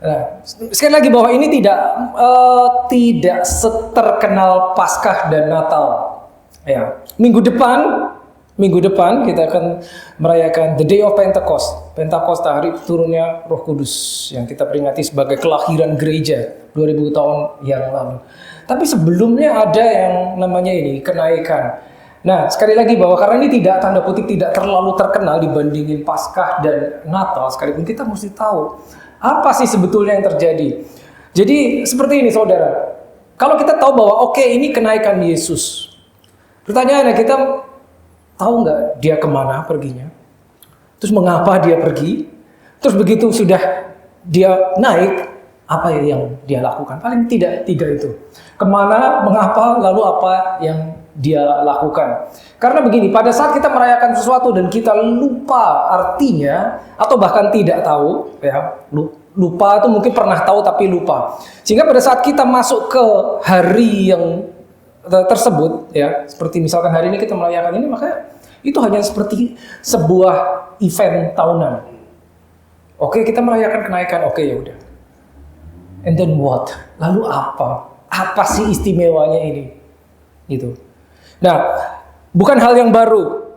Nah, sekali lagi bahwa ini tidak seterkenal Paskah dan Natal. Ya, minggu depan kita akan merayakan the day of Pentecost. Pentecost hari turunnya Roh Kudus yang kita peringati sebagai kelahiran gereja 2000 tahun yang lalu. Tapi sebelumnya ada yang namanya ini kenaikan. Nah, sekali lagi bahwa karena ini tidak tanda kutip tidak terlalu terkenal dibandingin Paskah dan Natal, sekalipun kita mesti tahu apa sih sebetulnya yang terjadi. Jadi seperti ini saudara. Kalau kita tahu bahwa oke, ini kenaikan Yesus. Pertanyaannya, kita tahu nggak dia kemana perginya? Terus mengapa dia pergi? Terus begitu sudah dia naik, apa yang dia lakukan? Paling tidak tiga itu. Kemana, mengapa, lalu apa yang dia lakukan. Karena begini, pada saat kita merayakan sesuatu dan kita lupa artinya atau bahkan tidak tahu, ya, lupa itu mungkin pernah tahu tapi lupa. Sehingga pada saat kita masuk ke hari yang tersebut, ya, seperti misalkan hari ini kita merayakan ini, maka itu hanya seperti sebuah event tahunan. Oke, kita merayakan kenaikan, oke, ya udah. And then what? Lalu apa? Apa sih istimewanya ini? Gitu. Nah, bukan hal yang baru.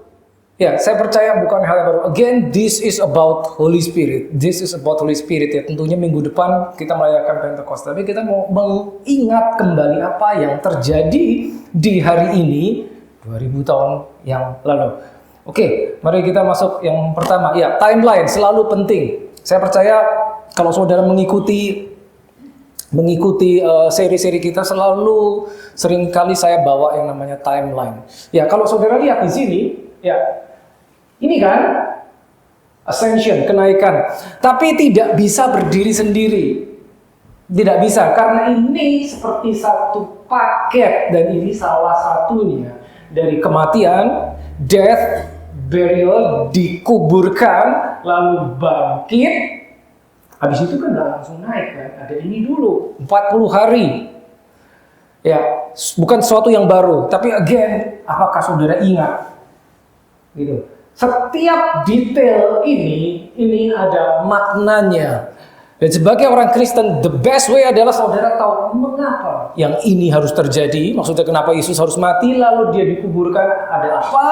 Ya, saya percaya bukan hal yang baru. Again, this is about Holy Spirit. This is about Holy Spirit, ya. Tentunya minggu depan kita merayakan Pentakosta. Tapi kita mau mengingat kembali apa yang terjadi di hari ini 2000 tahun yang lalu. Oke, mari kita masuk yang pertama. Ya, timeline selalu penting. Saya percaya kalau saudara mengikuti seri-seri kita, selalu seringkali saya bawa yang namanya timeline. Ya, kalau saudara lihat di sini, ya, ini kan ascension, kenaikan. Tapi tidak bisa berdiri sendiri. Tidak bisa, karena ini seperti satu paket dan ini salah satunya dari kematian, death, burial, dikuburkan, lalu bangkit. Habis itu kan nggak langsung naik kan, ada ini dulu 40 hari. Ya, bukan sesuatu yang baru, tapi again, apakah saudara ingat? Gitu. Setiap detail ini ada maknanya. Dan sebagai orang Kristen, the best way adalah saudara tahu mengapa yang ini harus terjadi. Maksudnya kenapa Yesus harus mati, lalu dia dikuburkan, ada apa?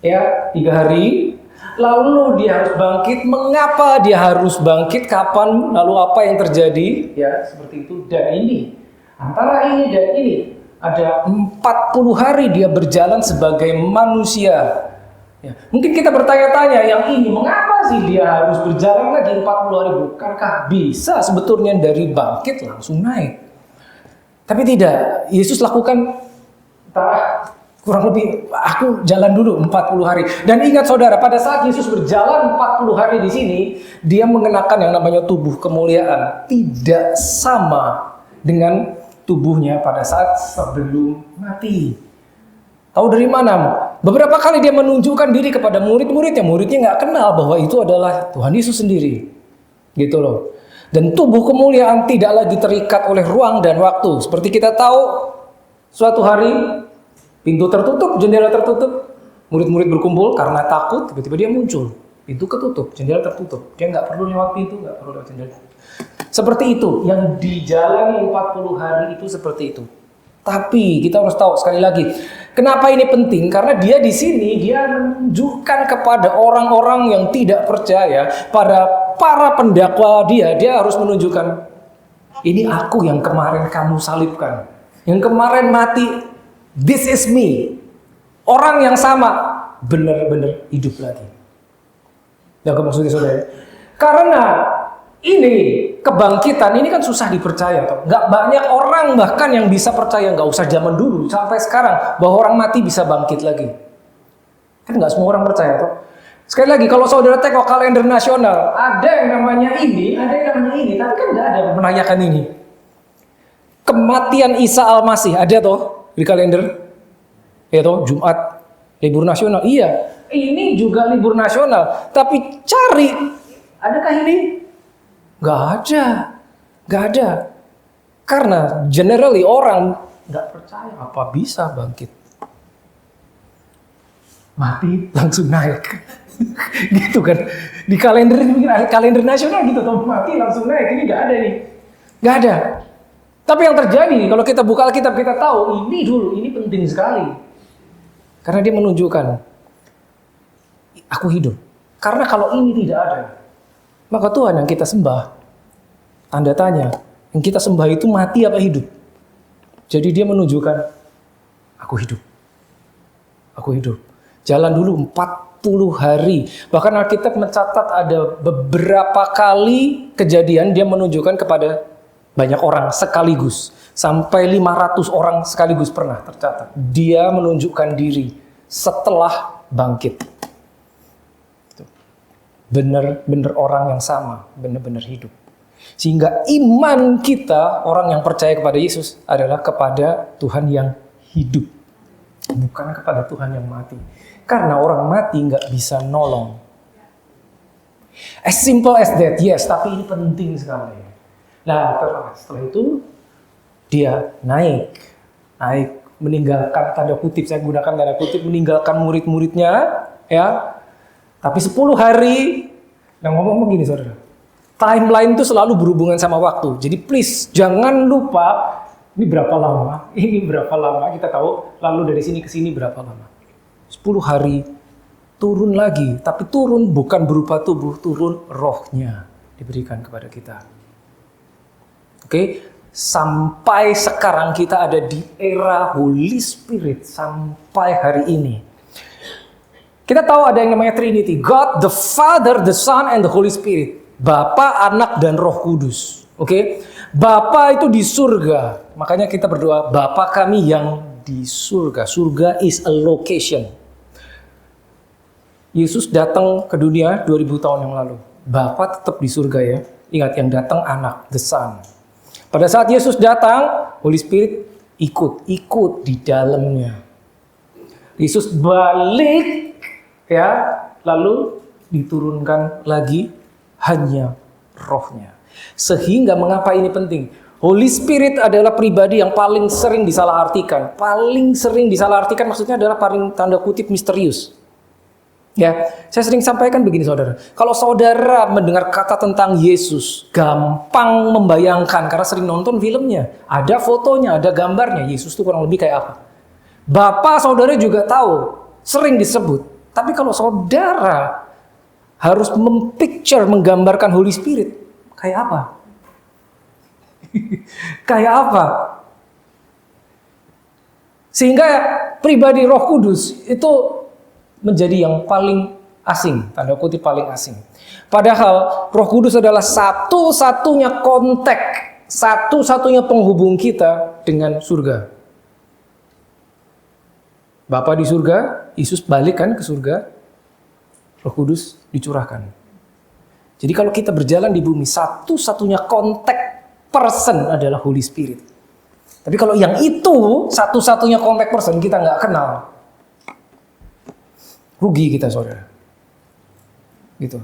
Ya, 3 hari. Lalu dia harus bangkit, mengapa dia harus bangkit, kapan, lalu apa yang terjadi, ya seperti itu. Dan ini, antara ini dan ini, ada 40 hari dia berjalan sebagai manusia. Ya, mungkin kita bertanya-tanya, yang ini mengapa sih dia harus berjalan lagi 40 hari, bukankah bisa sebetulnya dari bangkit langsung naik? Tapi tidak, Yesus lakukan kurang lebih, aku jalan dulu 40 hari. Dan ingat saudara, pada saat Yesus berjalan 40 hari di sini, dia mengenakan yang namanya tubuh kemuliaan. Tidak sama dengan tubuhnya pada saat sebelum mati. Tahu dari mana? Beberapa kali dia menunjukkan diri kepada murid-muridnya. Muridnya nggak kenal bahwa itu adalah Tuhan Yesus sendiri. Gitu loh. Dan tubuh kemuliaan tidak lagi terikat oleh ruang dan waktu. Seperti kita tahu, suatu hari pintu tertutup, jendela tertutup, murid-murid berkumpul karena takut, tiba-tiba dia muncul. Pintu ketutup, jendela tertutup. Dia nggak perlu lewat pintu, nggak perlu lewat jendela. Seperti itu, yang dijalani 40 hari itu seperti itu. Tapi kita harus tahu sekali lagi, kenapa ini penting? Karena dia di sini, dia menunjukkan kepada orang-orang yang tidak percaya, pada para pendakwa dia harus menunjukkan, ini aku yang kemarin kamu salibkan, yang kemarin mati. This is me. Orang yang sama benar-benar hidup lagi. Yang maksudnya saudara. Karena ini kebangkitan ini kan susah dipercaya. Toh. Gak banyak orang bahkan yang bisa percaya, gak usah zaman dulu sampai sekarang, bahwa orang mati bisa bangkit lagi. Kan gak semua orang percaya. Toh. Sekali lagi, kalau saudara tengok kalender nasional, ada yang namanya ini, ada yang namanya ini, tapi kan gak ada yang menanyakan ini. Kematian Isa Al-Masih ada toh di kalender, ya toh, Jumat libur nasional. Iya, ini juga libur nasional. Tapi cari, adakah ini? Gak ada. Karena generally orang gak percaya apa bisa bangkit. mati langsung naik. Gitu kan. Di kalender nasional gitu, mati langsung naik. Ini nggak ada nih. Nggak ada. Tapi yang terjadi, kalau kita buka Alkitab, kita tahu ini penting sekali. Karena dia menunjukkan, aku hidup. Karena kalau ini tidak ada, maka Tuhan yang kita sembah, tanda tanya, yang kita sembah itu mati apa hidup? Jadi dia menunjukkan, aku hidup. Aku hidup. Jalan dulu 40 hari. Bahkan Alkitab mencatat ada beberapa kali kejadian dia menunjukkan kepada banyak orang sekaligus. Sampai 500 orang sekaligus pernah tercatat. Dia menunjukkan diri setelah bangkit. Benar-benar orang yang sama, benar-benar hidup. Sehingga iman kita, orang yang percaya kepada Yesus, adalah kepada Tuhan yang hidup. Bukan kepada Tuhan yang mati. Karena orang mati nggak bisa nolong. As simple as that, yes. Tapi ini penting sekali. Nah, setelah itu dia naik, meninggalkan tanda kutip, saya gunakan tanda kutip, meninggalkan murid-muridnya, ya. Tapi 10 hari, yang ngomong begini saudara, timeline itu selalu berhubungan sama waktu. Jadi please, jangan lupa, ini berapa lama, kita tahu, lalu dari sini ke sini berapa lama. 10 hari, turun lagi, tapi turun bukan berupa tubuh, turun rohnya diberikan kepada kita. Oke, sampai sekarang kita ada di era Holy Spirit sampai hari ini. Kita tahu ada yang namanya Trinity, God, the Father, the Son, and the Holy Spirit. Bapa, Anak, dan Roh Kudus. Oke, Bapa itu di surga. Makanya kita berdoa, Bapa kami yang di surga. Surga is a location. Yesus datang ke dunia 2000 tahun yang lalu. Bapa tetap di surga ya. Ingat, yang datang Anak, the Son. Pada saat Yesus datang, Holy Spirit ikut di dalamnya. Yesus balik, ya, lalu diturunkan lagi hanya rohnya. Sehingga mengapa ini penting? Holy Spirit adalah pribadi yang paling sering disalahartikan. Paling sering disalahartikan maksudnya adalah paling tanda kutip misterius. Ya, saya sering sampaikan begini saudara. Kalau saudara mendengar kata tentang Yesus, gampang membayangkan karena sering nonton filmnya. Ada fotonya, ada gambarnya. Yesus itu kurang lebih kayak apa? Bapak saudara juga tahu, sering disebut. Tapi kalau saudara harus menggambarkan Holy Spirit, kayak apa? Kayak apa? Sehingga pribadi Roh Kudus itu menjadi yang paling asing, tanda kutip paling asing. Padahal Roh Kudus adalah satu-satunya kontak, satu-satunya penghubung kita dengan surga. Bapa di surga, Yesus balik kan ke surga, Roh Kudus dicurahkan. Jadi kalau kita berjalan di bumi, satu-satunya kontak person adalah Holy Spirit. Tapi kalau yang itu, satu-satunya kontak person kita nggak kenal, rugi kita saudara. Gitu.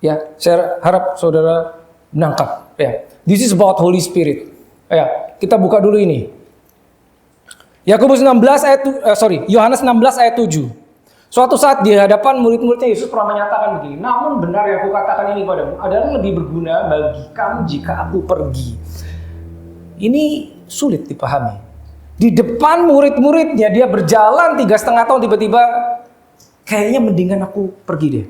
Ya, saya harap saudara menangkap. Ya, this is about Holy Spirit. Ya, kita buka dulu ini. Yakobus 16 ayat Yohanes 16 ayat 7. Suatu saat di hadapan murid-muridnya Yesus pernah menyatakan begini, namun benar yang aku katakan ini padamu adalah lebih berguna bagi kamu jika aku pergi. Ini sulit dipahami. Di depan murid-muridnya dia berjalan 3,5 tahun, tiba-tiba kayaknya mendingan aku pergi deh.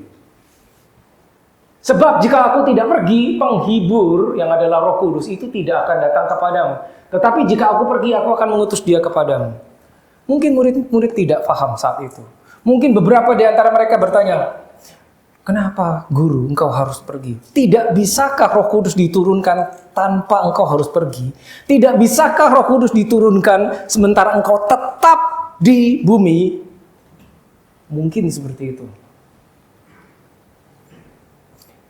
Sebab jika aku tidak pergi, penghibur yang adalah Roh Kudus itu tidak akan datang kepadamu. Tetapi jika aku pergi, aku akan mengutus dia kepadamu. Mungkin murid-murid tidak paham saat itu. Mungkin beberapa di antara mereka bertanya, kenapa guru engkau harus pergi? Tidak bisakah Roh Kudus diturunkan tanpa engkau harus pergi? Tidak bisakah Roh Kudus diturunkan sementara engkau tetap di bumi? Mungkin seperti itu.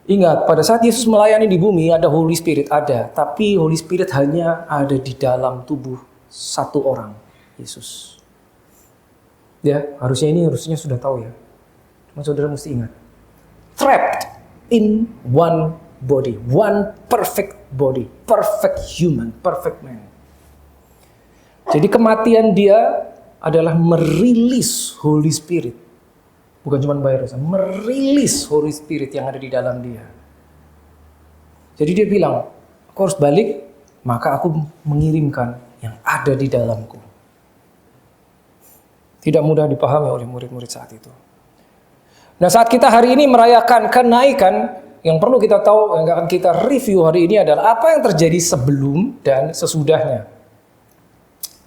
Ingat, pada saat Yesus melayani di bumi ada Holy Spirit, ada. Tapi Holy Spirit hanya ada di dalam tubuh satu orang, Yesus. Ya, harusnya sudah tahu ya. Cuma saudara mesti ingat. Trapped in one body, one perfect body, perfect human, perfect man. Jadi kematian dia adalah merilis Holy Spirit. Bukan cuma bayar dosa, merilis Holy Spirit yang ada di dalam dia. Jadi dia bilang, aku harus balik, maka aku mengirimkan yang ada di dalamku. Tidak mudah dipahami oleh murid-murid saat itu. Nah, saat kita hari ini merayakan kenaikan, yang perlu kita tahu, yang akan kita review hari ini adalah apa yang terjadi sebelum dan sesudahnya.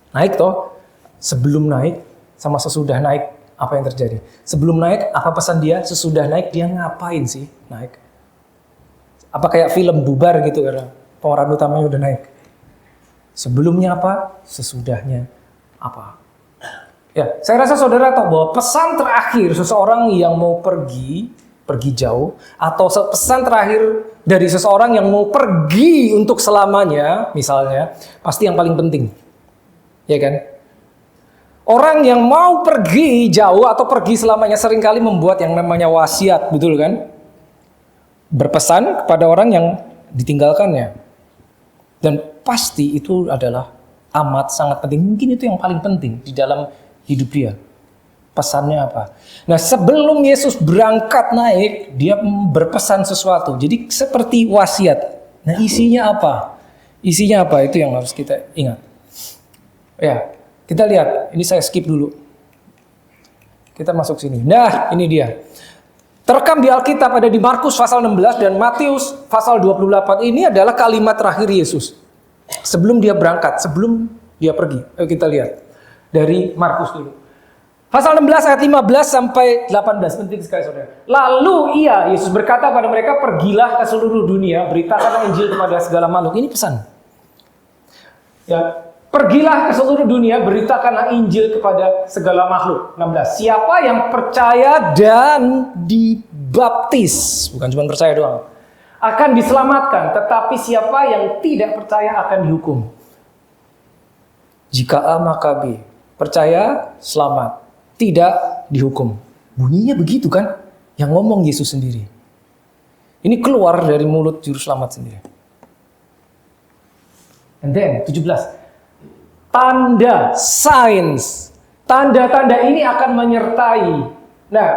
Naik toh, sebelum naik sama sesudah naik, apa yang terjadi? Sebelum naik, apa pesan dia? Sesudah naik, dia ngapain sih naik? Apa kayak film bubar gitu karena pemeran utamanya udah naik? Sebelumnya apa? Sesudahnya apa? Ya, saya rasa saudara tahu bahwa pesan terakhir seseorang yang mau pergi jauh, atau pesan terakhir dari seseorang yang mau pergi untuk selamanya, misalnya, pasti yang paling penting. Ya kan? Orang yang mau pergi jauh atau pergi selamanya seringkali membuat yang namanya wasiat, betul kan? Berpesan kepada orang yang ditinggalkannya. Dan pasti itu adalah amat sangat penting. Mungkin itu yang paling penting di dalam hidup dia. Pesannya apa? Nah, sebelum Yesus berangkat naik, dia berpesan sesuatu. Jadi seperti wasiat. Nah, isinya apa? Isinya apa? Itu yang harus kita ingat. Ya, kita lihat. Ini saya skip dulu. Kita masuk sini. Nah, ini dia. Terekam di Alkitab ada di Markus pasal 16 dan Matius pasal 28. Ini adalah kalimat terakhir Yesus. Sebelum dia berangkat, sebelum dia pergi. Ayo kita lihat. Dari Markus dulu. Pasal 16 ayat 15 sampai 18, penting sekali saudara. Lalu Yesus berkata pada mereka, pergilah ke seluruh dunia, beritakan Injil kepada segala makhluk. Ini pesan. Ya, pergilah ke seluruh dunia, beritakanlah Injil kepada segala makhluk. 16. Siapa yang percaya dan dibaptis, bukan cuma percaya doang, akan diselamatkan, tetapi siapa yang tidak percaya akan dihukum. Jika A maka B, percaya selamat, tidak dihukum. Bunyinya begitu kan? Yang ngomong Yesus sendiri. Ini keluar dari mulut juru selamat sendiri. And then 17. Tanda, signs. Tanda-tanda ini akan menyertai. Nah,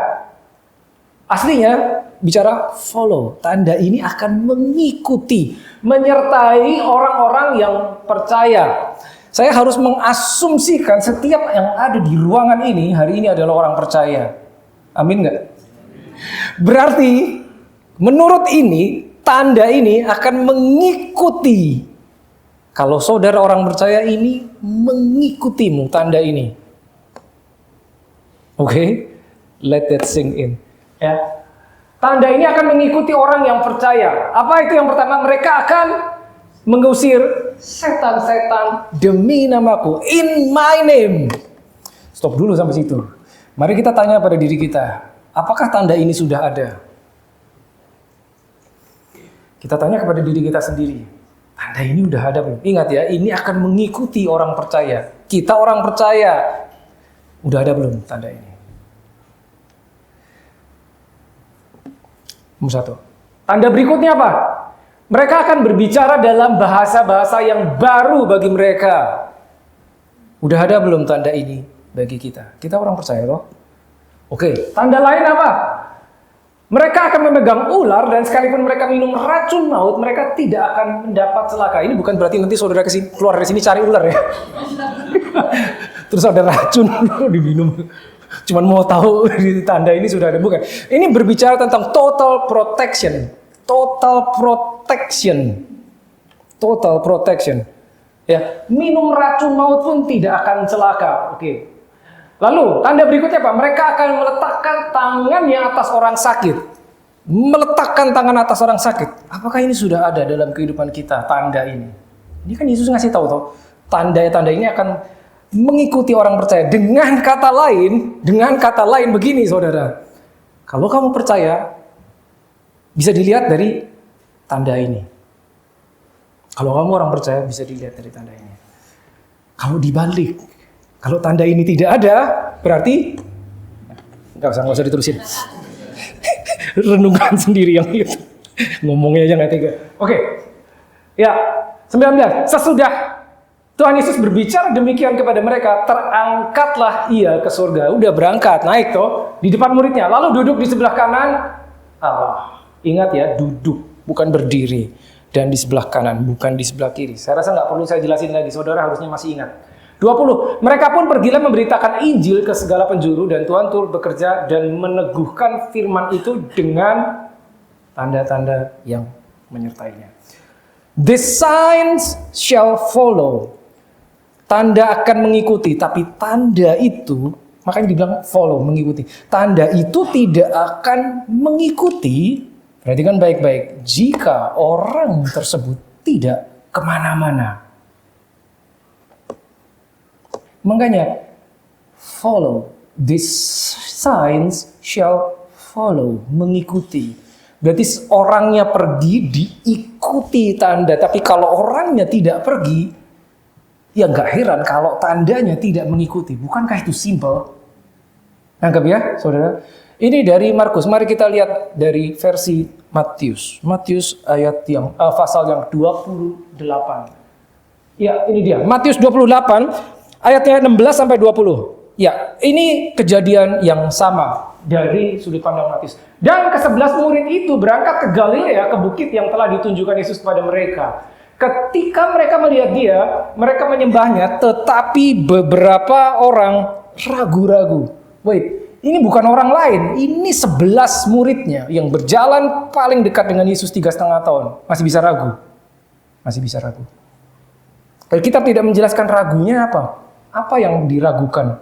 aslinya bicara follow. Tanda ini akan mengikuti, menyertai orang-orang yang percaya. Saya harus mengasumsikan setiap yang ada di ruangan ini hari ini adalah orang percaya. Amin nggak? Berarti menurut ini, tanda ini akan mengikuti. Kalau saudara orang percaya ini mengikutimu tanda ini. Oke? Let that sink in. Ya. Tanda ini akan mengikuti orang yang percaya. Apa itu yang pertama? Mereka akan mengusir setan-setan demi namaku, in my name. Stop dulu sampai situ. Mari kita tanya pada diri kita, apakah tanda ini sudah ada? Kita tanya kepada diri kita sendiri, tanda ini udah ada belum? Ingat ya, ini akan mengikuti orang percaya. Kita orang percaya, udah ada belum tanda ini? Nomor 1. Tanda berikutnya apa? Mereka akan berbicara dalam bahasa-bahasa yang baru bagi mereka. Udah ada belum tanda ini bagi kita? Kita orang percaya loh. Oke, tanda lain apa? Mereka akan memegang ular dan sekalipun mereka minum racun maut, mereka tidak akan mendapat celaka. Ini bukan berarti nanti saudara keluar dari sini cari ular ya. Terus ada racun diminum. Cuman mau tahu di tanda ini sudah ada, bukan. Ini berbicara tentang total protection. Total protection. Ya, minum racun maut pun tidak akan celaka. Oke. Lalu tanda berikutnya apa? Mereka akan meletakkan tangannya atas orang sakit. Meletakkan tangan atas orang sakit. Apakah ini sudah ada dalam kehidupan kita tanda ini? Ini kan Yesus ngasih tahu toh. Tanda-tanda ini akan mengikuti orang percaya. Dengan kata lain begini saudara. Kalau kamu percaya, bisa dilihat dari tanda ini. Kalau kamu orang percaya, bisa dilihat dari tanda ini. Kalau dibalik, kalau tanda ini tidak ada, berarti nggak usah diterusin. Renungkan sendiri yang itu. Ngomongnya aja nggak tega. Oke. Ya, 19. Sesudah Tuhan Yesus berbicara demikian kepada mereka, terangkatlah ia ke surga. Udah berangkat, naik toh, di depan muridnya. Lalu duduk di sebelah kanan Allah. Ingat ya, duduk, bukan berdiri. Dan di sebelah kanan, bukan di sebelah kiri. Saya rasa nggak perlu saya jelasin lagi, saudara harusnya masih ingat. 20. Mereka pun pergilah memberitakan Injil ke segala penjuru, dan Tuhan turut bekerja dan meneguhkan firman itu dengan tanda-tanda yang menyertainya. The signs shall follow. Tanda akan mengikuti, tapi tanda itu, makanya dibilang follow, mengikuti. Tanda itu tidak akan mengikuti, perhatikan baik-baik, jika orang tersebut tidak kemana-mana. Makanya, follow, these signs shall follow, mengikuti. Berarti orangnya pergi, diikuti tanda. Tapi kalau orangnya tidak pergi, ya nggak heran kalau tandanya tidak mengikuti. Bukankah itu simple? Nangkep ya, saudara? Ini dari Markus. Mari kita lihat dari versi Matius. Matius ayat yang pasal yang 28. Ya, ini dia. Matius 28 ayatnya 16 sampai 20. Ya, ini kejadian yang sama dari sudut pandang Matius. Dan ke-11 murid itu berangkat ke Galilea, ke bukit yang telah ditunjukkan Yesus kepada mereka. Ketika mereka melihat dia, mereka menyembahnya, tetapi beberapa orang ragu-ragu. Wait, ini bukan orang lain, ini 11 muridnya yang berjalan paling dekat dengan Yesus 3,5 tahun. Masih bisa ragu. Masih bisa ragu. Alkitab tidak menjelaskan ragunya apa. Apa yang diragukan?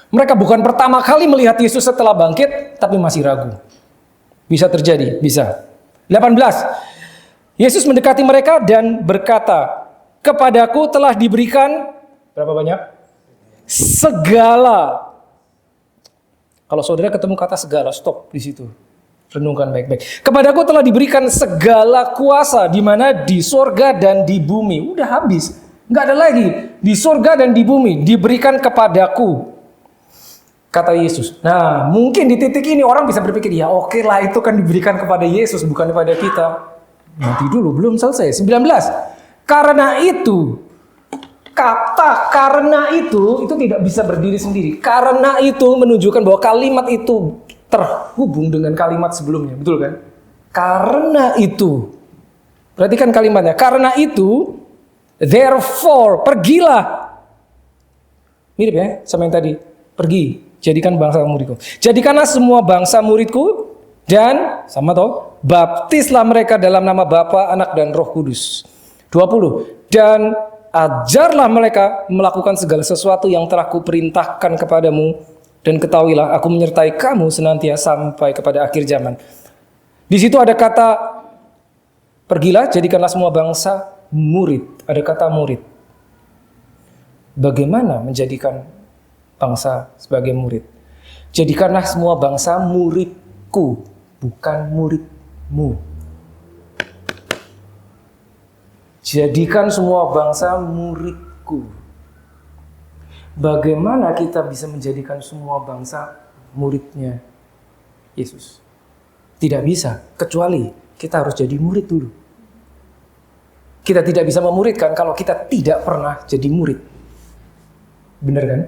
Mereka bukan pertama kali melihat Yesus setelah bangkit, tapi masih ragu. Bisa terjadi, bisa. 18. Yesus mendekati mereka dan berkata, kepadaku telah diberikan, berapa banyak? Segala. Kalau saudara ketemu kata segala, stop di situ. Renungkan baik-baik. Kepadaku telah diberikan segala kuasa, di mana di sorga dan di bumi. Udah habis. Nggak ada lagi. Di sorga dan di bumi diberikan kepadaku, kata Yesus. Nah, mungkin di titik ini orang bisa berpikir, ya oke lah, itu kan diberikan kepada Yesus, bukan kepada kita. Nanti dulu, belum selesai. 19. Karena itu, kata karena itu tidak bisa berdiri sendiri. Karena itu menunjukkan bahwa kalimat itu terhubung dengan kalimat sebelumnya. Betul kan? Karena itu. Perhatikan kalimatnya. Karena itu, therefore, pergilah. Mirip ya sama yang tadi. Pergi, jadikan bangsa muridku. Jadikanlah semua bangsa muridku. Dan, sama toh, baptislah mereka dalam nama Bapa, Anak, dan Roh Kudus. 20. Dan ajarlah mereka melakukan segala sesuatu yang telah kuperintahkan kepadamu. Dan ketahuilah, aku menyertai kamu senantiasa sampai kepada akhir zaman. Di situ ada kata, pergilah, jadikanlah semua bangsa murid. Ada kata murid. Bagaimana menjadikan bangsa sebagai murid? Jadikanlah semua bangsa muridku, bukan muridmu. Jadikan semua bangsa muridku. Bagaimana kita bisa menjadikan semua bangsa muridnya Yesus? Tidak bisa, kecuali kita harus jadi murid dulu. Kita tidak bisa memuridkan kalau kita tidak pernah jadi murid. Benar kan?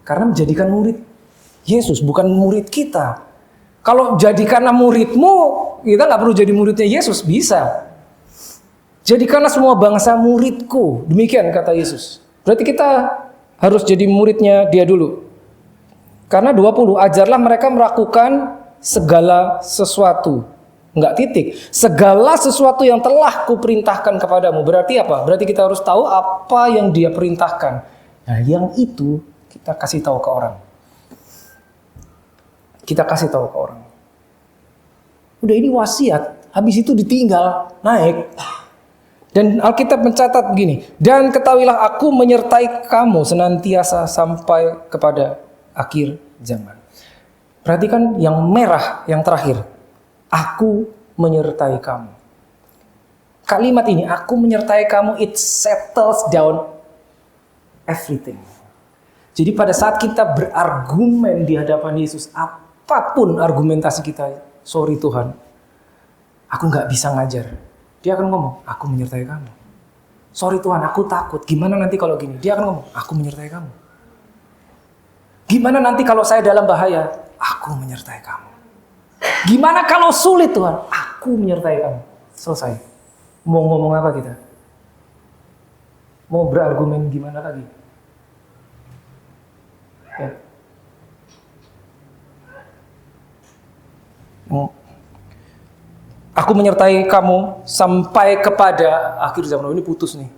Karena menjadikan murid Yesus, bukan murid kita. Kalau jadikanlah muridmu, kita nggak perlu jadi muridnya Yesus, bisa. Jadikanlah semua bangsa muridku. Demikian kata Yesus. Berarti kita harus jadi muridnya dia dulu. Karena 20, ajarlah mereka melakukan segala sesuatu. Enggak titik. Segala sesuatu yang telah kuperintahkan kepadamu. Berarti apa? Berarti kita harus tahu apa yang dia perintahkan. Nah, yang itu kita kasih tahu ke orang. Kita kasih tahu ke orang. Udah, ini wasiat. Habis itu ditinggal, naik. Dan Alkitab mencatat begini, dan ketahuilah aku menyertai kamu senantiasa sampai kepada akhir zaman. Perhatikan yang merah, yang terakhir. Aku menyertai kamu. Kalimat ini, aku menyertai kamu, it settles down everything. Jadi pada saat kita berargumen di hadapan Yesus, apapun argumentasi kita, sorry Tuhan, aku gak bisa ngajar. Dia akan ngomong, aku menyertai kamu. Sorry Tuhan, aku takut. Gimana nanti kalau gini? Dia akan ngomong, aku menyertai kamu. Gimana nanti kalau saya dalam bahaya? Aku menyertai kamu. Gimana kalau sulit Tuhan? Aku menyertai kamu. Selesai. Mau ngomong apa kita? Mau berargumen gimana lagi? Ya. Aku menyertai kamu sampai kepada akhir zaman. Ini putus nih.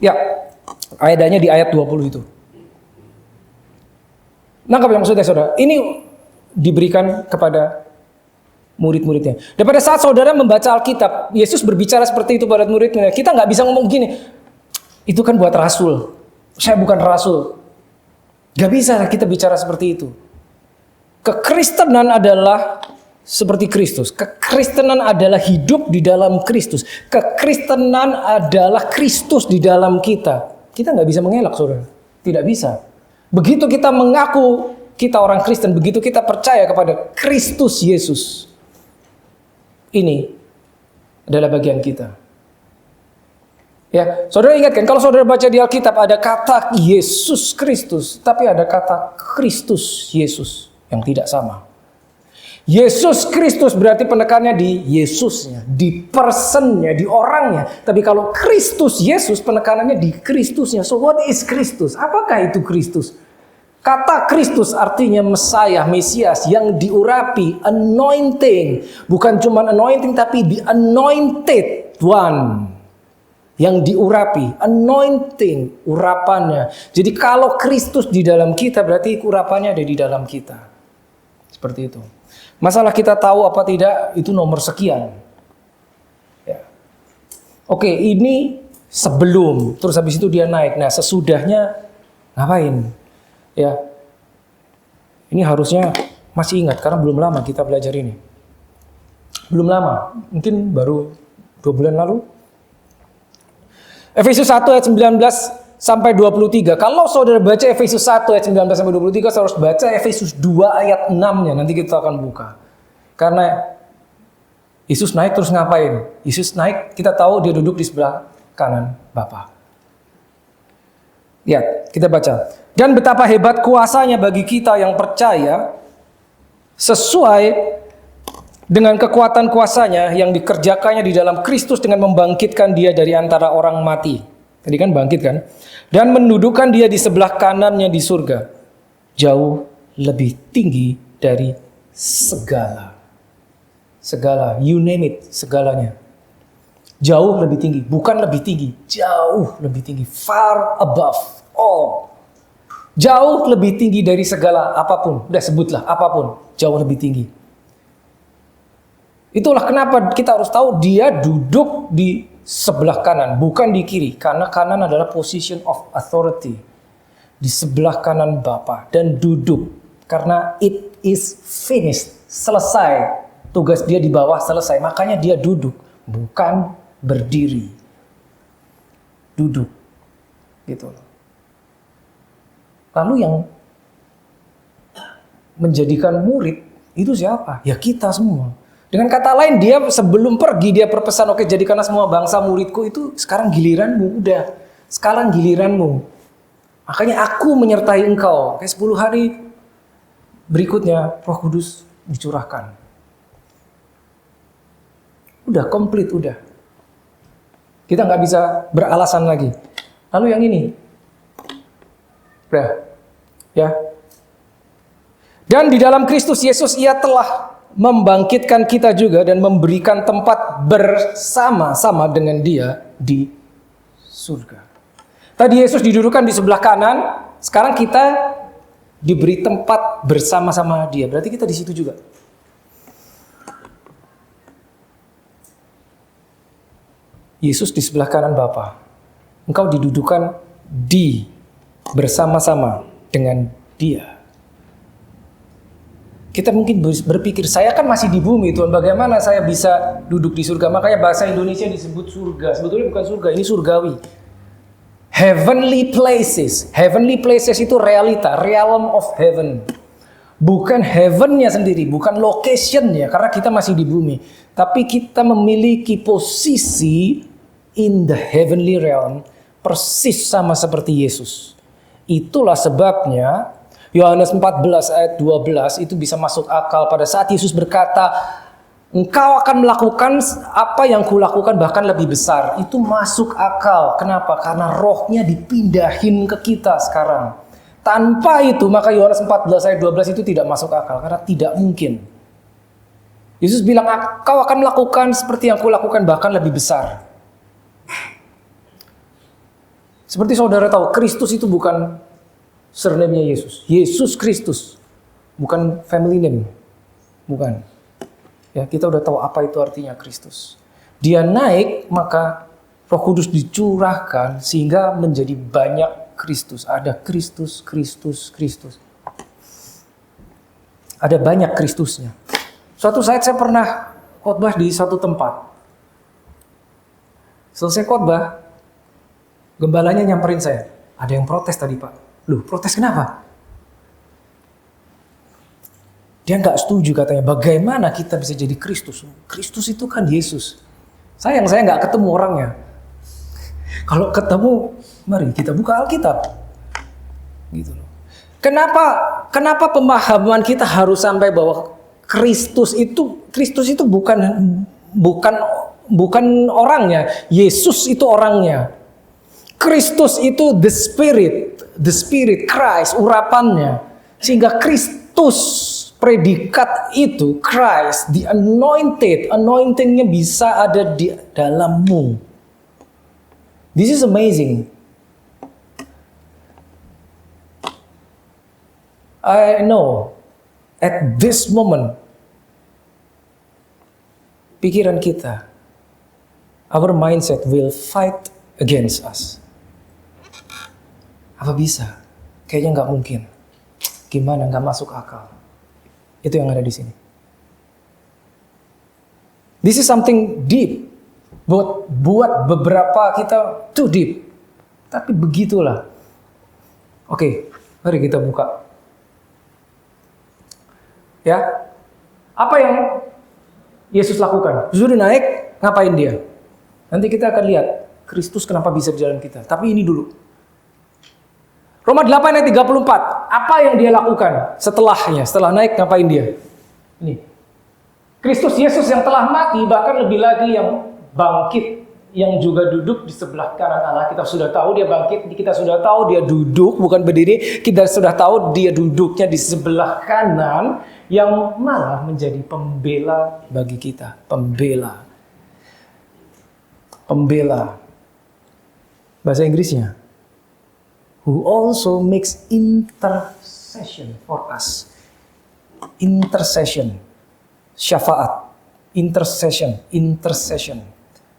Ya, ayatnya di ayat 20 itu. Nangkap yang maksudnya saudara? Ini diberikan kepada murid-muridnya. Dan pada saat saudara membaca Alkitab, Yesus berbicara seperti itu pada murid-muridnya. Kita nggak bisa ngomong gini, itu kan buat rasul. Saya bukan rasul. Gak bisa kita bicara seperti itu. Kekristenan adalah seperti Kristus. Kekristenan adalah hidup di dalam Kristus. Kekristenan adalah Kristus di dalam kita. Kita nggak bisa mengelak, saudara. Tidak bisa. Begitu kita mengaku kita orang Kristen, begitu kita percaya kepada Kristus Yesus, ini adalah bagian kita. Ya, saudara ingatkan, kalau saudara baca di Alkitab ada kata Yesus Kristus, tapi ada kata Kristus Yesus yang tidak sama. Yesus Kristus berarti penekannya di Yesusnya, di personnya, di orangnya. Tapi kalau Kristus Yesus penekanannya di Kristusnya. So what is Kristus? Apakah itu Kristus? Kata Kristus artinya Mesias, Mesias yang diurapi, anointing. Bukan cuma anointing tapi the anointed one. Yang diurapi, anointing, urapannya. Jadi kalau Kristus di dalam kita berarti urapannya ada di dalam kita. Seperti itu. Masalah kita tahu apa tidak itu nomor sekian. Ya. Oke, ini sebelum, terus habis itu dia naik. Nah, sesudahnya ngapain? Ya. Ini harusnya masih ingat karena belum lama kita belajar ini. Belum lama, mungkin baru 2 bulan lalu. Efesus 1 ayat 19 sampai 23. Kalau saudara baca Efesus 1 ayat 19 sampai 23, saudara harus baca Efesus 2 ayat 6-nya. Nanti kita akan buka. Karena Yesus naik terus ngapain? Yesus naik, kita tahu dia duduk di sebelah kanan Bapa. Lihat, kita baca. Dan betapa hebat kuasanya bagi kita yang percaya sesuai dengan kekuatan kuasanya yang dikerjakannya di dalam Kristus dengan membangkitkan dia dari antara orang mati. Tadi kan bangkit kan? Dan mendudukkan dia di sebelah kanannya di surga. Jauh lebih tinggi dari segala. Segala, you name it, segalanya. Jauh lebih tinggi, bukan lebih tinggi. Jauh lebih tinggi, far above all. Jauh lebih tinggi dari segala apapun. Udah sebutlah apapun, jauh lebih tinggi. Itulah kenapa kita harus tahu dia duduk di sebelah kanan, bukan di kiri. Karena kanan adalah position of authority. Di sebelah kanan Bapa. Dan duduk. Karena it is finished. Selesai. Tugas dia di bawah selesai. Makanya dia duduk. Bukan berdiri. Duduk. Gitu. Lalu yang menjadikan murid itu siapa? Ya kita semua. Dengan kata lain, dia sebelum pergi, dia berpesan, oke, jadikanlah semua bangsa muridku. Itu sekarang giliranmu, udah. Sekarang giliranmu. Makanya aku menyertai engkau. Kayak 10 hari berikutnya, Roh Kudus dicurahkan. Udah, komplit, udah. Kita nggak bisa beralasan lagi. Lalu yang ini. Udah. Ya. Dan di dalam Kristus Yesus, ia telah membangkitkan kita juga dan memberikan tempat bersama-sama dengan dia di surga. Tadi Yesus didudukkan di sebelah kanan, sekarang kita diberi tempat bersama-sama dia. Berarti kita di situ juga. Yesus di sebelah kanan Bapa. Engkau didudukkan di bersama-sama dengan dia. Kita mungkin berpikir, saya kan masih di bumi Tuhan, bagaimana saya bisa duduk di surga? Makanya bahasa Indonesia disebut surga. Sebetulnya bukan surga, ini surgawi. Heavenly places. Heavenly places itu realita, realm of heaven. Bukan heaven-nya sendiri, bukan location-nya, karena kita masih di bumi. Tapi kita memiliki posisi in the heavenly realm, persis sama seperti Yesus. Itulah sebabnya Yohanes 14 ayat 12 itu bisa masuk akal pada saat Yesus berkata, engkau akan melakukan apa yang kulakukan bahkan lebih besar. Itu masuk akal. Kenapa? Karena rohnya dipindahin ke kita sekarang. Tanpa itu maka Yohanes 14 ayat 12 itu tidak masuk akal. Karena tidak mungkin. Yesus bilang, kau akan melakukan seperti yang kulakukan bahkan lebih besar. Seperti saudara tahu, Kristus itu bukan surname-nya Yesus. Yesus Kristus. Bukan family name. Bukan. Ya, kita udah tahu apa itu artinya Kristus. Dia naik, maka Roh Kudus dicurahkan sehingga menjadi banyak Kristus. Ada Kristus, Kristus, Kristus. Ada banyak Kristusnya. Suatu saat saya pernah khotbah di satu tempat. Selesai khotbah, gembalanya nyamperin saya. Ada yang protes tadi, Pak. Loh, protes kenapa? Dia nggak setuju katanya. Bagaimana kita bisa jadi Kristus? Kristus itu kan Yesus. Sayang saya nggak ketemu orangnya. Kalau ketemu, mari kita buka Alkitab. Gitu loh. Kenapa pemahaman kita harus sampai bahwa Kristus itu bukan orangnya. Yesus itu orangnya. Kristus itu the spirit Christ, urapannya. Sehingga Kristus, predikat itu Christ, the anointingnya bisa ada di dalammu. This is amazing. I know at this moment pikiran kita, our mindset will fight against us. Apa bisa? Kayaknya nggak mungkin. Gimana? Nggak masuk akal. Itu yang ada di sini. This is something deep. Buat beberapa kita too deep. Tapi begitulah. Oke, mari kita buka. Ya, apa yang Yesus lakukan? Sudah naik, ngapain dia? Nanti kita akan lihat Kristus kenapa bisa di dalam kita. Tapi ini dulu. Roma 8 ayat 34. Apa yang dia lakukan setelahnya? Setelah naik, ngapain dia? Ini. Kristus Yesus yang telah mati, bahkan lebih lagi yang bangkit, yang juga duduk di sebelah kanan Allah. Kita sudah tahu dia bangkit, kita sudah tahu dia duduk, bukan berdiri. Kita sudah tahu dia duduknya di sebelah kanan, yang malah menjadi pembela bagi kita. Pembela. Bahasa Inggrisnya. Who also makes intercession for us. Intercession. Syafaat. Intercession.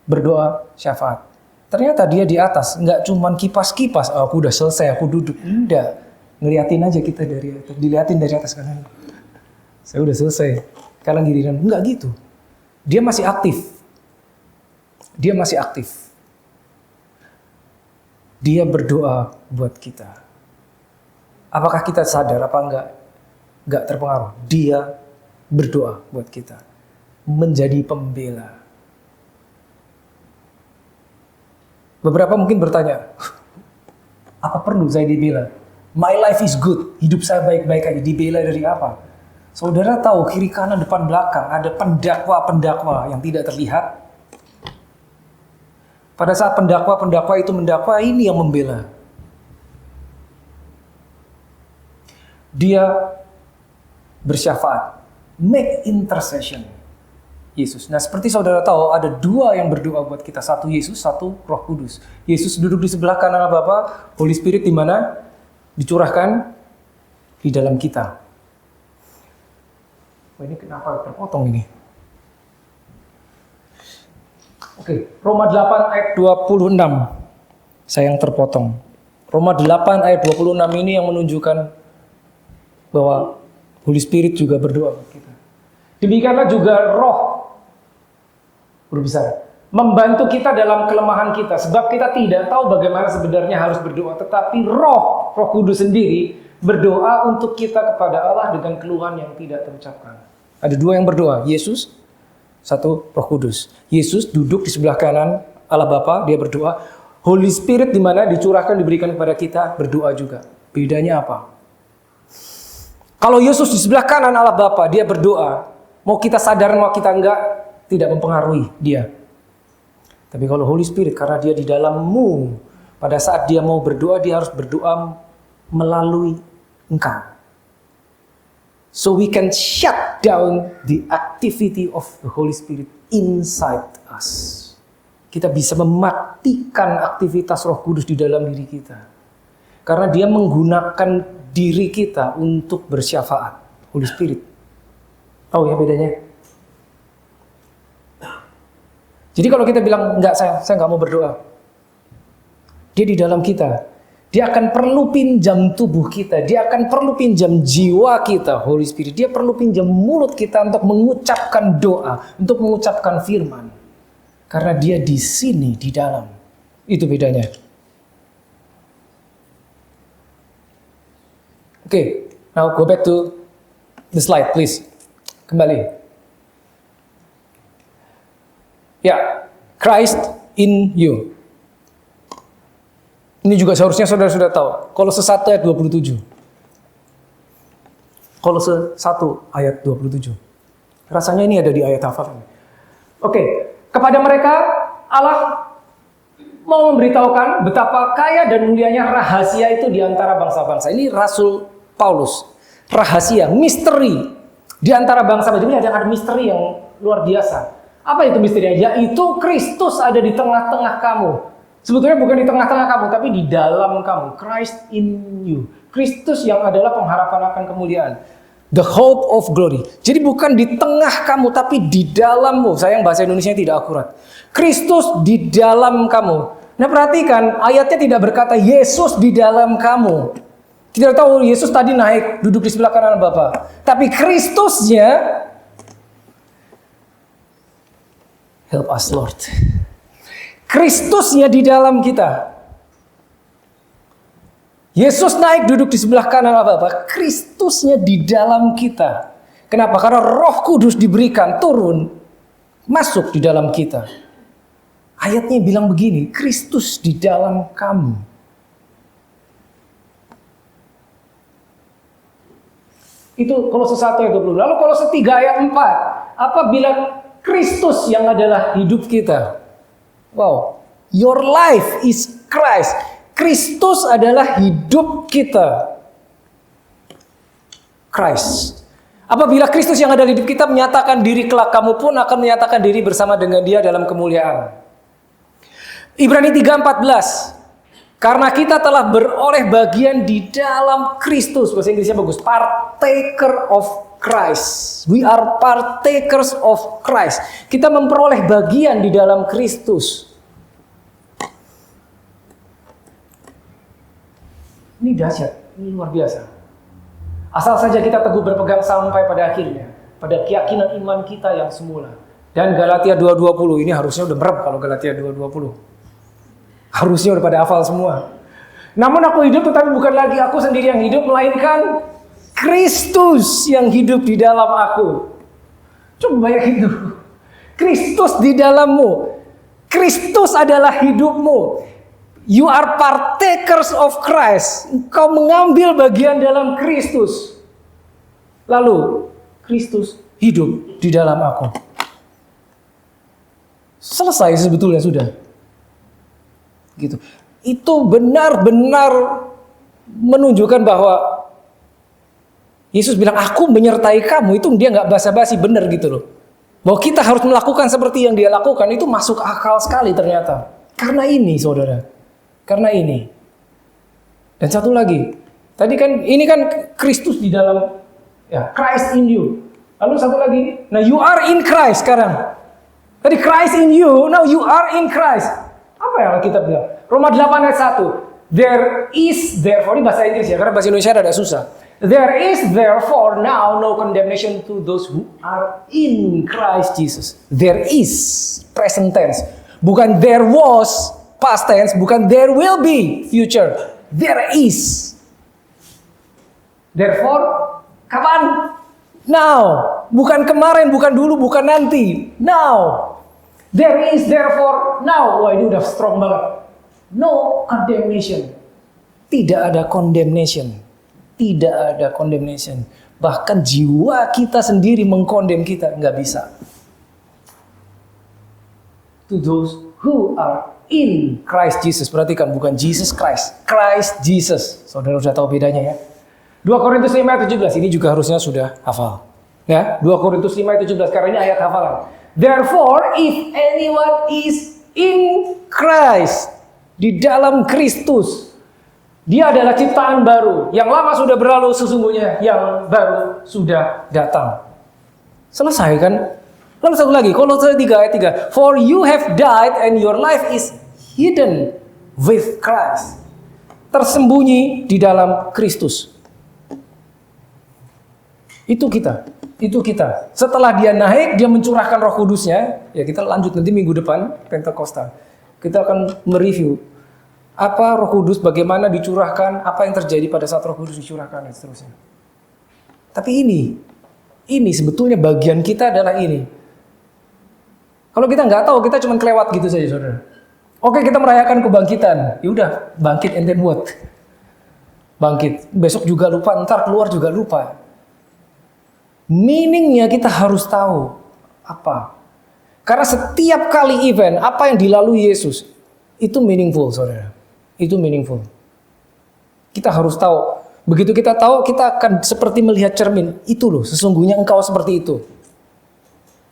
Berdoa syafaat. Ternyata dia di atas. Nggak cuman kipas-kipas. Oh, aku udah selesai, aku duduk. Enggak. Ngeliatin aja kita dari atas. Diliatin dari atas kanan. Saya udah selesai. Kanan kiri kanan. Enggak gitu. Dia masih aktif. Dia berdoa buat kita. Apakah kita sadar apa enggak? Enggak terpengaruh. Dia berdoa buat kita. Menjadi pembela. Beberapa mungkin bertanya, apa perlu saya dibela? My life is good. Hidup saya baik-baik aja. Dibela dari apa? Saudara tahu kiri kanan depan belakang ada pendakwa yang tidak terlihat. Pada saat pendakwa itu mendakwa, ini yang membela. Dia bersyafaat, make intercession. Yesus. Nah, seperti saudara tahu, ada dua yang berdoa buat kita. Satu Yesus, satu Roh Kudus. Yesus duduk di sebelah kanan Bapa, Holy Spirit di mana? Dicurahkan di dalam kita. Oh, ini kenapa terpotong ini? Oke, Roma 8 ayat 26. Saya yang terpotong. Roma 8 ayat 26 ini yang menunjukkan bahwa Holy Spirit juga berdoa buat kita. Demikianlah juga Roh berbesar membantu kita dalam kelemahan kita, sebab kita tidak tahu bagaimana sebenarnya harus berdoa, tetapi Roh Kudus sendiri berdoa untuk kita kepada Allah dengan keluhan yang tidak terucapkan. Ada dua yang berdoa, Yesus, satu Roh Kudus. Yesus duduk di sebelah kanan Allah Bapa, dia berdoa. Holy Spirit di mana dicurahkan, diberikan kepada kita, berdoa juga. Bedanya apa? Kalau Yesus di sebelah kanan Allah Bapa, dia berdoa. Mau kita sadar, mau kita enggak, tidak mempengaruhi dia. Tapi kalau Holy Spirit, karena dia di dalammu, pada saat dia mau berdoa, dia harus berdoa melalui engkau. So we can shut down the activity of the Holy Spirit inside us. Kita bisa mematikan aktivitas Roh Kudus di dalam diri kita. Karena dia menggunakan diri kita untuk bersyafaat. Holy Spirit. Tahu ya bedanya? Jadi kalau kita bilang, enggak, saya enggak mau berdoa. Dia di dalam kita. Dia akan perlu pinjam tubuh kita. Dia akan perlu pinjam jiwa kita, Holy Spirit. Dia perlu pinjam mulut kita untuk mengucapkan doa, untuk mengucapkan firman. Karena dia di sini, di dalam. Itu bedanya. Oke, now go back to the slide, please. Kembali. Ya, Christ in you. Ini juga seharusnya saudara sudah tahu. Kolose 1 ayat 27. Kolose 1 ayat 27. Rasanya ini ada di ayat hafal. Oke, kepada mereka Allah mau memberitahukan betapa kaya dan mulianya rahasia itu di antara bangsa-bangsa. Ini Rasul Paulus. Rahasia, misteri di antara bangsa-bangsa. Jadi ada misteri yang luar biasa. Apa itu misterinya? Yaitu Kristus ada di tengah-tengah kamu. Sebetulnya bukan di tengah-tengah kamu, tapi di dalam kamu. Christ in you. Kristus yang adalah pengharapan akan kemuliaan. The hope of glory. Jadi bukan di tengah kamu, tapi di dalammu. Sayang bahasa Indonesia tidak akurat. Kristus di dalam kamu. Nah perhatikan, ayatnya tidak berkata Yesus di dalam kamu. Tidak tahu Yesus tadi naik, duduk di sebelah kanan Bapa. Tapi Kristusnya, help us Lord. Kristusnya di dalam kita. Yesus naik duduk di sebelah kanan Allah Bapa. Kristusnya di dalam kita. Kenapa? Karena Roh Kudus diberikan, turun, masuk di dalam kita. Ayatnya bilang begini, Kristus di dalam kamu. Itu Kolose 1 ayat 20. Lalu Kolose 3 ayat 4. Apa bilang Kristus yang adalah hidup kita? Wow, your life is Christ. Kristus adalah hidup kita. Christ. Apabila Kristus yang ada di hidup kita menyatakan diri, kelak kamu pun akan menyatakan diri bersama dengan dia dalam kemuliaan. Ibrani 3:14. Karena kita telah beroleh bagian di dalam Kristus. Bahasa Inggrisnya bagus. Partaker of Christ. We are partakers of Christ. Kita memperoleh bagian di dalam Kristus. Ini dahsyat, ini luar biasa. Asal saja kita teguh berpegang sampai pada akhirnya, pada keyakinan iman kita yang semula. Dan Galatia 2:20 ini harusnya udah merep kalau Galatia 2:20. Harusnya udah pada hafal semua. Namun aku hidup tetapi bukan lagi aku sendiri yang hidup, melainkan Kristus yang hidup di dalam aku. Coba bayangin itu. Kristus di dalammu. Kristus adalah hidupmu. You are partakers of Christ. Engkau mengambil bagian dalam Kristus. Lalu Kristus hidup di dalam aku. Selesai sebetulnya sudah. Gitu. Itu benar-benar menunjukkan bahwa Yesus bilang, aku menyertai kamu. Itu dia nggak basa-basi, benar gitu loh. Bahwa kita harus melakukan seperti yang dia lakukan. Itu masuk akal sekali ternyata. Karena ini saudara. Karena ini. Dan satu lagi. Tadi kan, ini kan Kristus di dalam. Ya, Christ in you. Lalu satu lagi. Nah, you are in Christ sekarang. Tadi Christ in you. Now you are in Christ. Apa yang kita bilang? Roma 8 ayat 1. There is therefore. Ini bahasa Inggris ya. Karena bahasa Indonesia ada susah. There is therefore now no condemnation to those who are in Christ Jesus. There is present tense. Bukan there was past tense. Bukan there will be future. There is. Therefore, kapan? Now. Bukan kemarin, bukan dulu, bukan nanti. Now. There is therefore now. Wah, ini udah strong banget. No condemnation. Tidak ada condemnation. Tidak ada condemnation. Bahkan jiwa kita sendiri mengkondem kita. Nggak bisa. To those who are in Christ Jesus. Perhatikan, bukan Jesus Christ. Christ Jesus. Saudara sudah tahu bedanya ya. 2 Korintus 5 ayat 17. Ini juga harusnya sudah hafal. Ya, 2 Korintus 5 ayat 17. Karena ini ayat hafalan. Therefore, if anyone is in Christ. Di dalam Kristus. Dia adalah ciptaan baru. Yang lama sudah berlalu, sesungguhnya yang baru sudah datang. Selesai kan? Lalu satu lagi, Kolose 3 ayat 3. For you have died and your life is hidden with Christ. Tersembunyi di dalam Kristus. Itu kita. Itu kita. Setelah dia naik, dia mencurahkan Roh Kudusnya. Ya, kita lanjut nanti minggu depan, Pentakosta. Kita akan mereview apa Roh Kudus, bagaimana dicurahkan, apa yang terjadi pada saat Roh Kudus dicurahkan, dan seterusnya. Tapi ini sebetulnya bagian kita adalah ini. Kalau kita nggak tahu, kita cuma kelewat gitu saja, saudara. Oke, kita merayakan kebangkitan. Ya udah, bangkit and then what? Bangkit. Besok juga lupa, ntar keluar juga lupa. Meaningnya kita harus tahu apa. Karena setiap kali event, apa yang dilalui Yesus, itu meaningful, saudara. Itu meaningful. Kita harus tahu. Begitu kita tahu, kita akan seperti melihat cermin. Itu loh, sesungguhnya engkau seperti itu.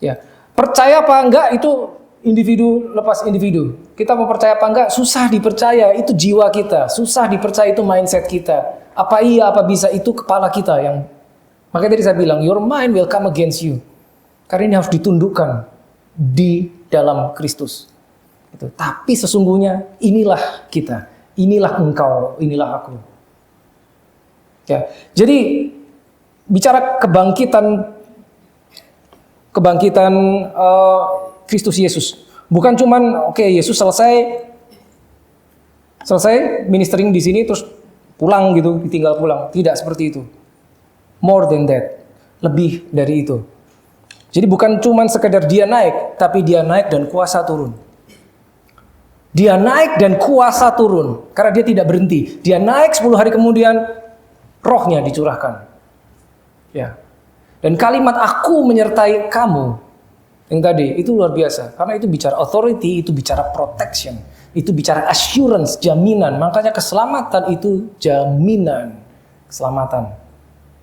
Ya. Percaya apa enggak itu individu lepas individu. Kita mau percaya apa enggak, susah dipercaya, itu jiwa kita. Susah dipercaya, itu mindset kita. Apa iya, apa bisa, itu kepala kita yang. Makanya tadi saya bilang, your mind will come against you. Karena ini harus ditundukkan di dalam Kristus. Gitu. Tapi sesungguhnya inilah kita. Inilah engkau, inilah aku. Ya. Jadi bicara kebangkitan Kristus Yesus. Bukan cuman Yesus selesai ministering di sini terus pulang gitu, ditinggal pulang. Tidak seperti itu. More than that. Lebih dari itu. Jadi bukan cuman sekedar dia naik, tapi dia naik dan kuasa turun. Dia naik dan kuasa turun karena dia tidak berhenti. Dia naik 10 hari kemudian rohnya dicurahkan. Ya. Dan kalimat aku menyertai kamu yang tadi itu luar biasa. Karena itu bicara authority, itu bicara protection, itu bicara assurance, jaminan. Makanya keselamatan itu jaminan keselamatan.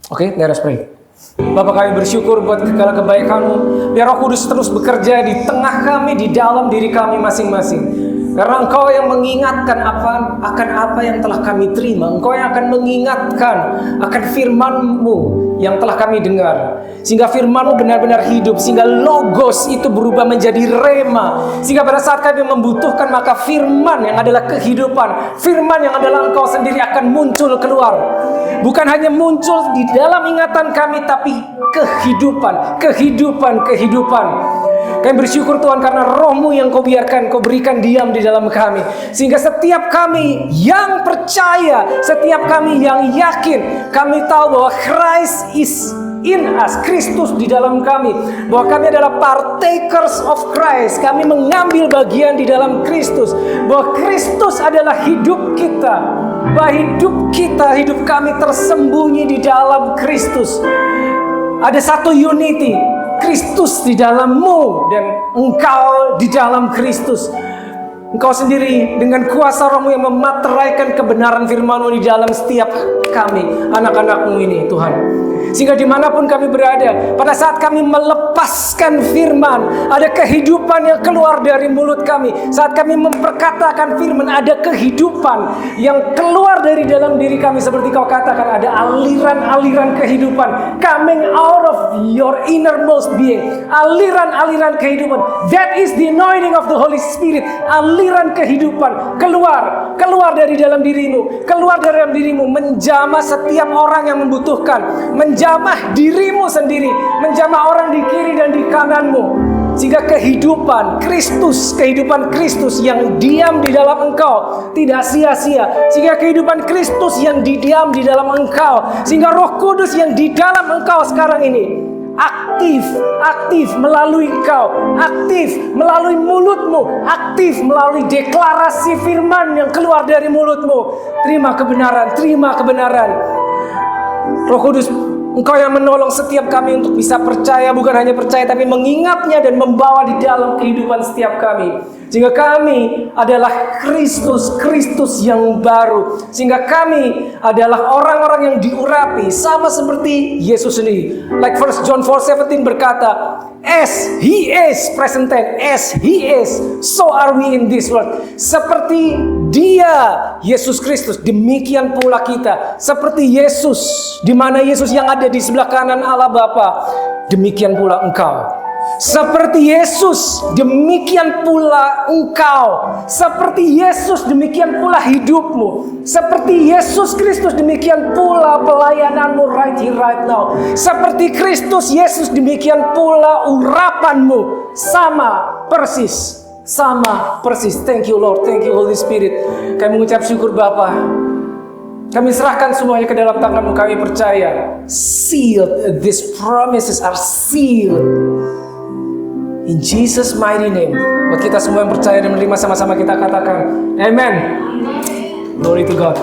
Oke, let us pray. Bapa, kami bersyukur buat segala kebaikan-Mu. Biar Roh Kudus terus bekerja di tengah kami, di dalam diri kami masing-masing. Karena Engkau yang mengingatkan akan apa yang telah kami terima. Engkau yang akan mengingatkan akan firman-Mu yang telah kami dengar. Sehingga firman-Mu benar-benar hidup. Sehingga logos itu berubah menjadi rema. Sehingga pada saat kami membutuhkan, maka firman yang adalah kehidupan, firman yang adalah Engkau sendiri akan muncul keluar. Bukan hanya muncul di dalam ingatan kami, tapi kehidupan. Kami bersyukur Tuhan karena Roh-Mu yang Kau biarkan, Kau berikan diam di dalam kami. Sehingga setiap kami yang percaya, setiap kami yang yakin, kami tahu bahwa Christ is in us, Kristus di dalam kami. Bahwa kami adalah partakers of Christ. Kami mengambil bagian di dalam Kristus. Bahwa Kristus adalah hidup kita. Bahwa hidup kami tersembunyi di dalam Kristus. Ada satu unity. Kristus di dalam-Mu dan Engkau di dalam Kristus. Engkau sendiri dengan kuasa Roh-Mu yang memateraikan kebenaran firman-Mu di dalam setiap kami, anak-anak-Mu ini, Tuhan. Sehingga dimanapun kami berada, pada saat kami melepaskan firman, ada kehidupan yang keluar dari mulut kami. Saat kami memperkatakan firman, ada kehidupan yang keluar dari dalam diri kami. Seperti Kau katakan, ada aliran-aliran kehidupan coming out of your innermost being. Aliran-aliran kehidupan. That is the anointing of the Holy Spirit. Aliran kehidupan keluar dari dalam dirimu, keluar dari dalam dirimu, menjamah setiap orang yang membutuhkan, menjamah dirimu sendiri, menjamah orang di kiri dan di kananmu. sehingga kehidupan Kristus yang diam di dalam engkau tidak sia-sia, sehingga kehidupan Kristus yang diam di dalam engkau, sehingga Roh Kudus yang di dalam engkau sekarang ini aktif melalui engkau, aktif melalui mulutmu, aktif melalui deklarasi firman yang keluar dari mulutmu. Terima kebenaran. Roh Kudus, Engkau yang menolong setiap kami untuk bisa percaya, bukan hanya percaya tapi mengingatnya dan membawa di dalam kehidupan setiap kami. Sehingga kami adalah Kristus yang baru. Sehingga kami adalah orang-orang yang diurapi sama seperti Yesus sendiri. Like 1 John 4:17 berkata, as He is, present tense, as He is, so are we in this world. Seperti Dia, Yesus Kristus, demikian pula kita. Seperti Yesus, di mana Yesus yang ada di sebelah kanan Allah Bapa, demikian pula engkau. Seperti Yesus, demikian pula engkau. Seperti Yesus, demikian pula hidupmu. Seperti Yesus Kristus, demikian pula pelayananmu right here, right now. Seperti Kristus Yesus, demikian pula urapanmu. Sama persis. Thank you Lord, thank you Holy Spirit. Kami mengucap syukur Bapa. Kami serahkan semuanya ke dalam tangan-Mu. Kami percaya, sealed. These promises are sealed in Jesus mighty name. Buat kita semua yang percaya dan menerima, sama-sama kita katakan Amen. Glory to God.